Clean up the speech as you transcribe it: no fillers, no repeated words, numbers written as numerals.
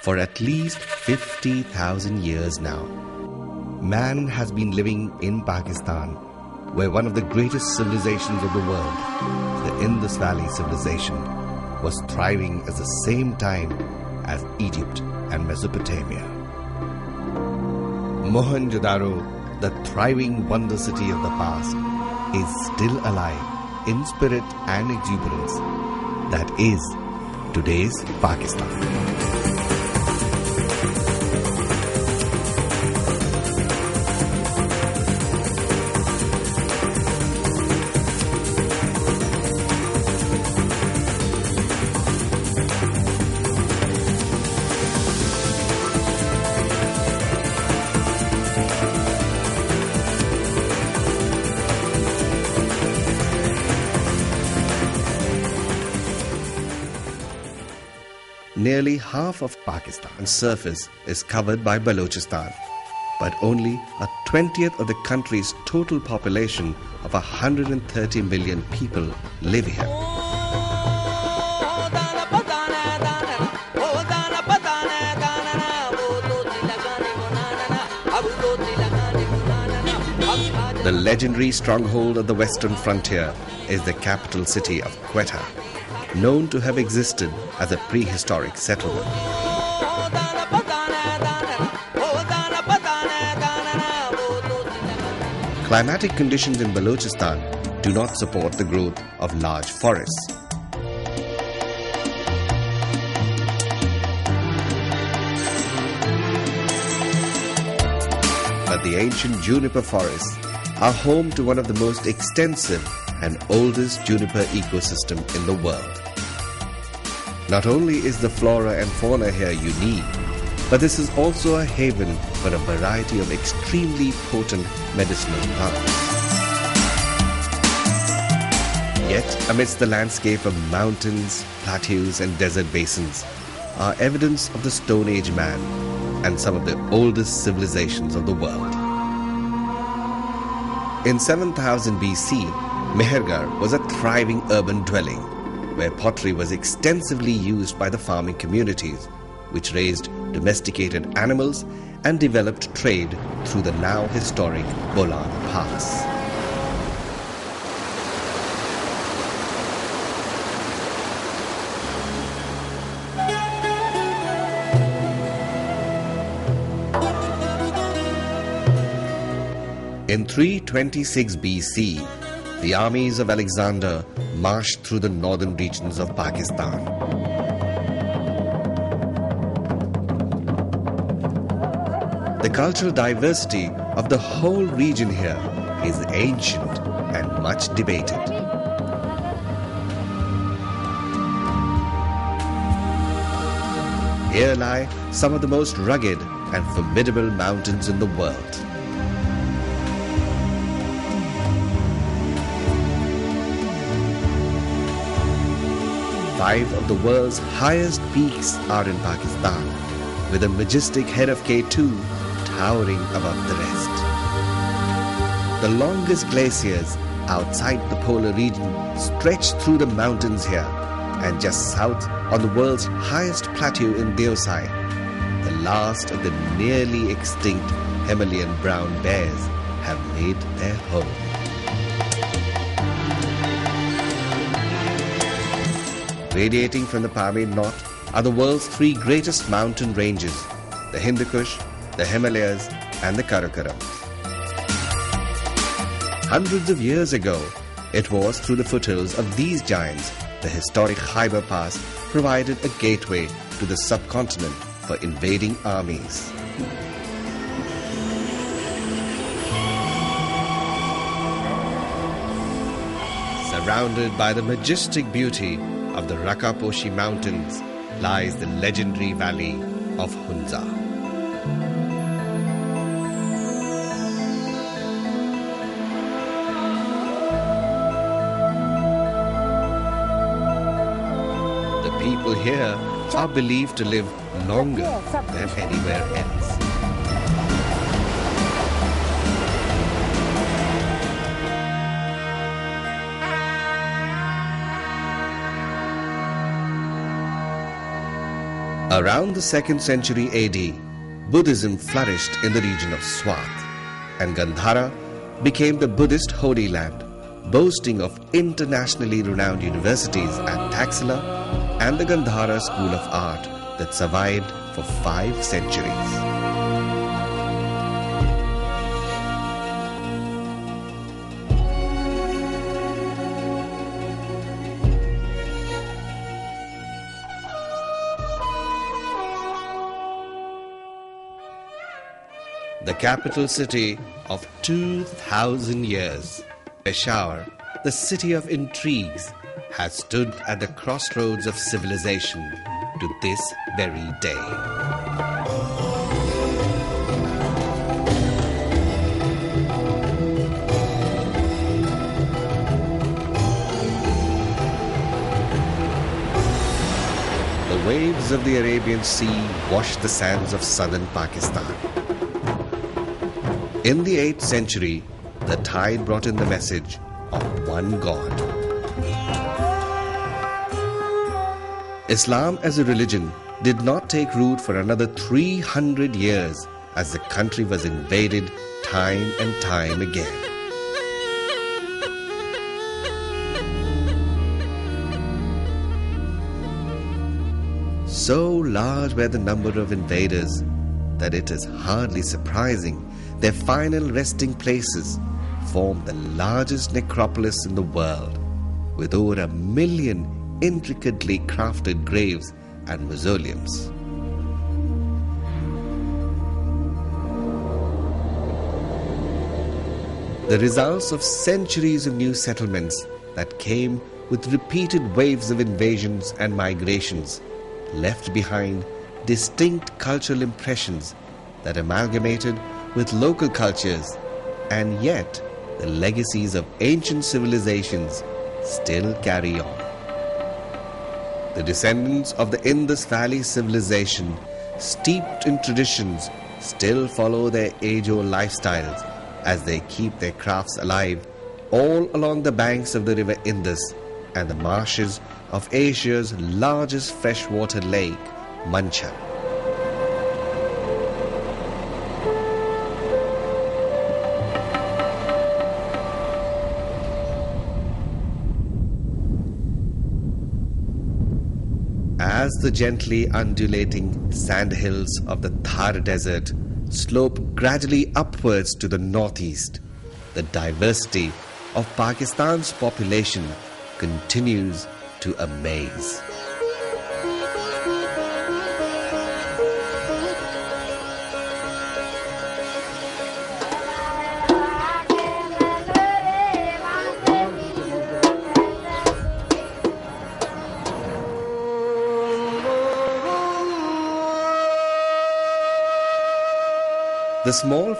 for at least 50,000 years now. Man has been living in Pakistan, where one of the greatest civilizations of the world, the Indus Valley civilization, was thriving at the same time as Egypt and Mesopotamia. Mohenjo-daro, the thriving wonder city of the past, is still alive in spirit and exuberance. That is today's Pakistan. Nearly half of Pakistan's surface is covered by Balochistan, but only a 20th of the country's total population of 130 million people live here. The legendary stronghold of the western frontier is the capital city of Quetta, known to have existed as a prehistoric settlement. Climatic conditions in Balochistan do not support the growth of large forests. But the ancient juniper forests are home to one of the most extensive and oldest juniper ecosystem in the world. Not only is the flora and fauna here unique, but this is also a haven for a variety of extremely potent medicinal plants. Yet, amidst the landscape of mountains, plateaus and desert basins are evidence of the Stone Age man and some of the oldest civilizations of the world. In 7000 BC, Mehergarh was a thriving urban dwelling where pottery was extensively used by the farming communities, which raised domesticated animals and developed trade through the now historic Bolan Pass. In 326 BC, the armies of Alexander marched through the northern regions of Pakistan. The cultural diversity of the whole region here is ancient and much debated. Here lie some of the most rugged and formidable mountains in the world. Five of the world's highest peaks are in Pakistan, with a majestic head of K2 towering above the rest. The longest glaciers outside the polar region stretch through the mountains here, and just south on the world's highest plateau in Deosai, the last of the nearly extinct Himalayan brown bears have made their home. Radiating from the Pamir North are the world's three greatest mountain ranges, the Hindu Kush, the Himalayas and the Karakoram. Hundreds of years ago, it was through the foothills of these giants the historic Khyber Pass provided a gateway to the subcontinent for invading armies. Surrounded by the majestic beauty of the Rakaposhi Mountains lies the legendary valley of Hunza. The people here are believed to live longer than anywhere else. Around the 2nd century AD, Buddhism flourished in the region of Swat, and Gandhara became the Buddhist Holy Land, boasting of internationally renowned universities at Taxila and the Gandhara School of Art that survived for 5 centuries. The capital city of 2,000 years, Peshawar, the city of intrigues, has stood at the crossroads of civilization to this very day. The waves of the Arabian Sea wash the sands of southern Pakistan. In the 8th century, the tide brought in the message of one God. Islam as a religion did not take root for another 300 years as the country was invaded time and time again. So large were the number of invaders that it is hardly surprising their final resting places formed the largest necropolis in the world, with over 1 million intricately crafted graves and mausoleums. The results of centuries of new settlements that came with repeated waves of invasions and migrations left behind distinct cultural impressions that amalgamated with local cultures, and yet the legacies of ancient civilizations still carry on. The descendants of the Indus Valley civilization, steeped in traditions, still follow their age-old lifestyles as they keep their crafts alive all along the banks of the river Indus and the marshes of Asia's largest freshwater lake, Manchar. As the gently undulating sandhills of the Thar Desert slope gradually upwards to the northeast, the diversity of Pakistan's population continues to amaze. The small